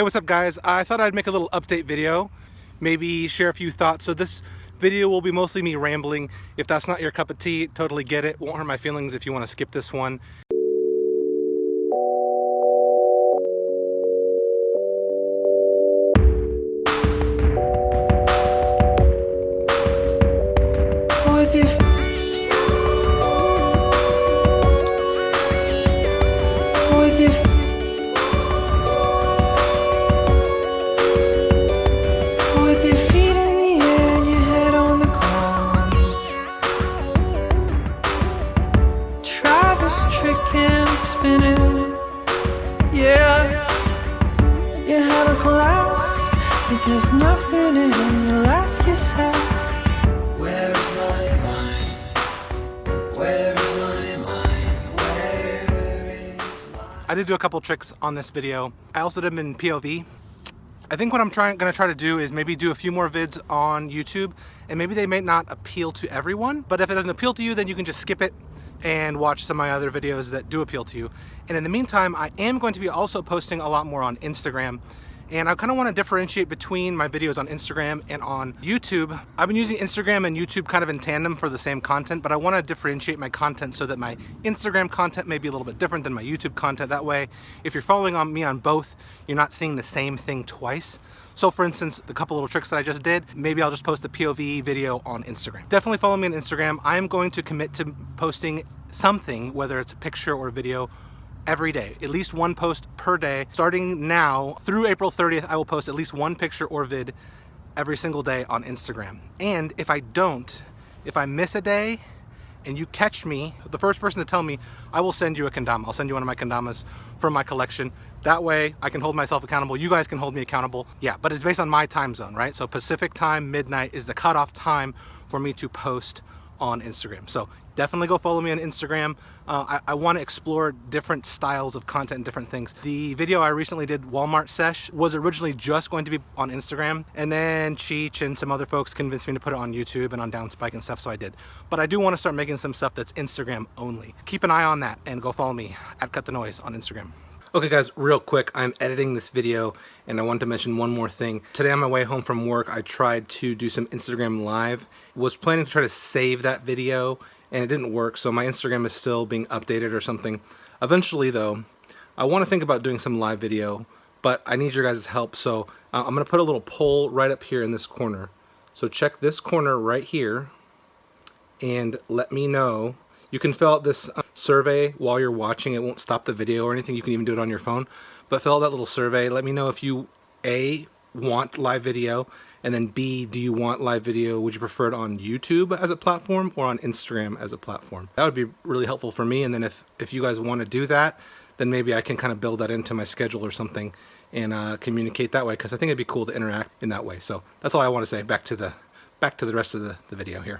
Hey, what's up guys? I thought I'd make a little update video, maybe share a few thoughts. So this video will be mostly me rambling. If that's not your cup of tea, totally get it. Won't hurt my feelings if you want to skip this one. There's nothing in the last kiss. Where is my mind? Where is my mind? Where is my... I did do a couple tricks on this video. I also did them in POV. I think what I'm gonna try to do is maybe do a few more vids on YouTube, and maybe they may not appeal to everyone, but if it doesn't appeal to you, then you can just skip it and watch some of my other videos that do appeal to you. And in the meantime, I am going to be also posting a lot more on Instagram. And I kind of want to differentiate between my videos on Instagram and on YouTube. I've been using Instagram and YouTube kind of in tandem for the same content, but I want to differentiate my content so that my Instagram content may be a little bit different than my YouTube content. That way, if you're following me on both, you're not seeing the same thing twice. So for instance, the couple little tricks that I just did, maybe I'll just post the POV video on Instagram. Definitely follow me on Instagram. I am going to commit to posting something, whether it's a picture or a video, every day, at least one post per day. Starting now through April 30th, I will post at least one picture or vid every single day on Instagram. And if I miss a day and you catch me, the first person to tell me, I will send you a kendama. I'll send you one of my kendamas from my collection. That way I can hold myself accountable. You guys can hold me accountable. Yeah, but it's based on my time zone, right? So Pacific time, midnight is the cutoff time for me to post on Instagram. So definitely go follow me on Instagram. I want to explore different styles of content and different things. The video I recently did, Walmart Sesh, was originally just going to be on Instagram, and then Cheech and some other folks convinced me to put it on YouTube and on Downspike and stuff, so I did. But I do want to start making some stuff that's Instagram only. Keep an eye on that and go follow me at Cut the Noise on Instagram. Okay guys, real quick, I'm editing this video and I wanted to mention one more thing. Today on my way home from work, I tried to do some Instagram Live. Was planning to try to save that video and it didn't work, so my Instagram is still being updated or something. Eventually though, I want to think about doing some live video, but I need your guys' help, so I'm going to put a little poll right up here in this corner. So check this corner right here and let me know. You can fill out this survey while you're watching. It won't stop the video or anything. You can even do it on your phone. But fill out that little survey. Let me know if you, A, want live video, and then B, do you want live video? Would you prefer it on YouTube as a platform or on Instagram as a platform? That would be really helpful for me. And then if you guys want to do that, then maybe I can kind of build that into my schedule or something and communicate that way, because I think it'd be cool to interact in that way. So that's all I want to say. Back to the rest of the video here.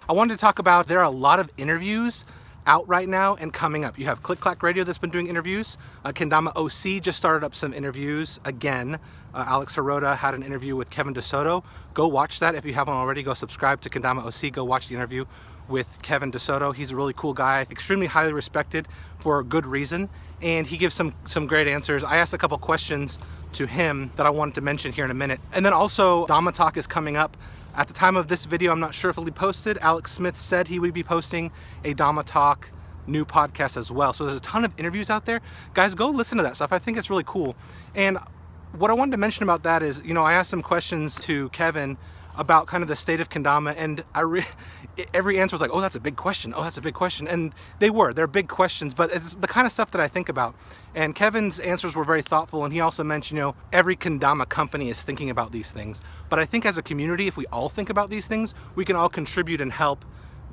I wanted to talk about, there are a lot of interviews out right now and coming up. You have Click Clack Radio that's been doing interviews. Kendama OC just started up some interviews again. Alex Hirota had an interview with Kevin DeSoto. Go watch that if you haven't already. Go subscribe to Kendama OC. Go watch the interview with Kevin DeSoto. He's a really cool guy, extremely highly respected for a good reason, and he gives some great answers. I asked a couple questions to him that I wanted to mention here in a minute. And then also, Dama Talk is coming up. At the time of this video, I'm not sure if it'll be posted. Alex Smith said he would be posting a Dama Talk new podcast as well. So there's a ton of interviews out there. Guys, go listen to that stuff. I think it's really cool. And what I wanted to mention about that is, you know, I asked some questions to Kevin about kind of the state of kendama, and every answer was like, oh, that's a big question. Oh, that's a big question. And they're big questions, but it's the kind of stuff that I think about. And Kevin's answers were very thoughtful, and he also mentioned, you know, every kendama company is thinking about these things. But I think as a community, if we all think about these things, we can all contribute and help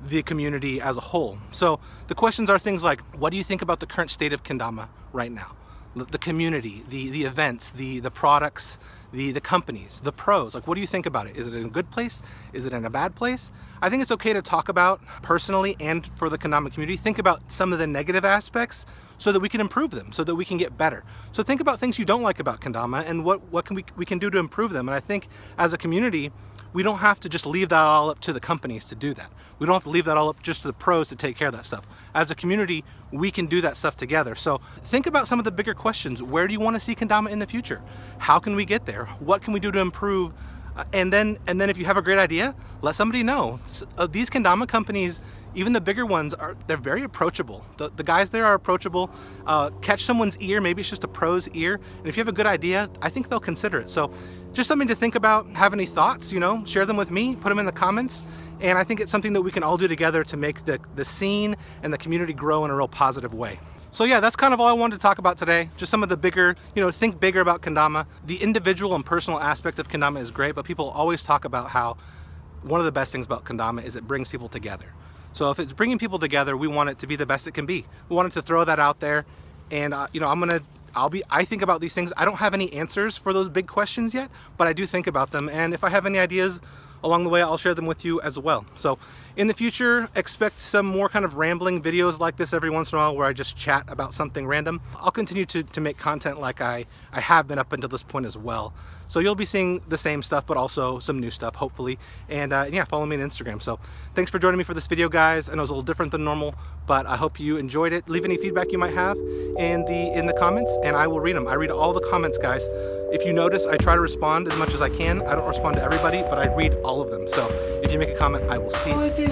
the community as a whole. So the questions are things like, what do you think about the current state of kendama right now? The community, the events, the products, the companies, the pros. Like, what do you think about it? Is it in a good place? Is it in a bad place? I think it's okay to talk about personally, and for the kendama community, think about some of the negative aspects so that we can improve them, so that we can get better. So think about things you don't like about kendama and what we can do to improve them. And I think as a community, we don't have to just leave that all up to the companies to do that. We don't have to leave that all up just to the pros to take care of that stuff. As a community, we can do that stuff together. So think about some of the bigger questions. Where do you want to see Kendama in the future? How can we get there? What can we do to improve? And then if you have a great idea, let somebody know. These Kendama companies, even the bigger ones, they're very approachable. The guys there are approachable. Catch someone's ear, maybe it's just a pro's ear, and if you have a good idea, I think they'll consider it. So just something to think about. Have any thoughts, share them with me, put them in the comments, and I think it's something that we can all do together to make the scene and the community grow in a real positive way. So yeah, that's kind of all I wanted to talk about today. Just some of the bigger, think bigger about Kendama. The individual and personal aspect of Kendama is great, but people always talk about how one of the best things about Kendama is it brings people together. So if it's bringing people together, we want it to be the best it can be. We wanted to throw that out there, and I think about these things. I don't have any answers for those big questions yet, but I do think about them, and if I have any ideas along the way, I'll share them with you as well. So in the future, expect some more kind of rambling videos like this every once in a while where I just chat about something random. I'll continue to make content like I have been up until this point as well. So you'll be seeing the same stuff, but also some new stuff, hopefully. And yeah, follow me on Instagram. So thanks for joining me for this video, guys. I know it's a little different than normal, but I hope you enjoyed it. Leave any feedback you might have in the comments, and I will read them. I read all the comments, guys. If you notice, I try to respond as much as I can. I don't respond to everybody, but I read all of them. So if you make a comment, I will see it.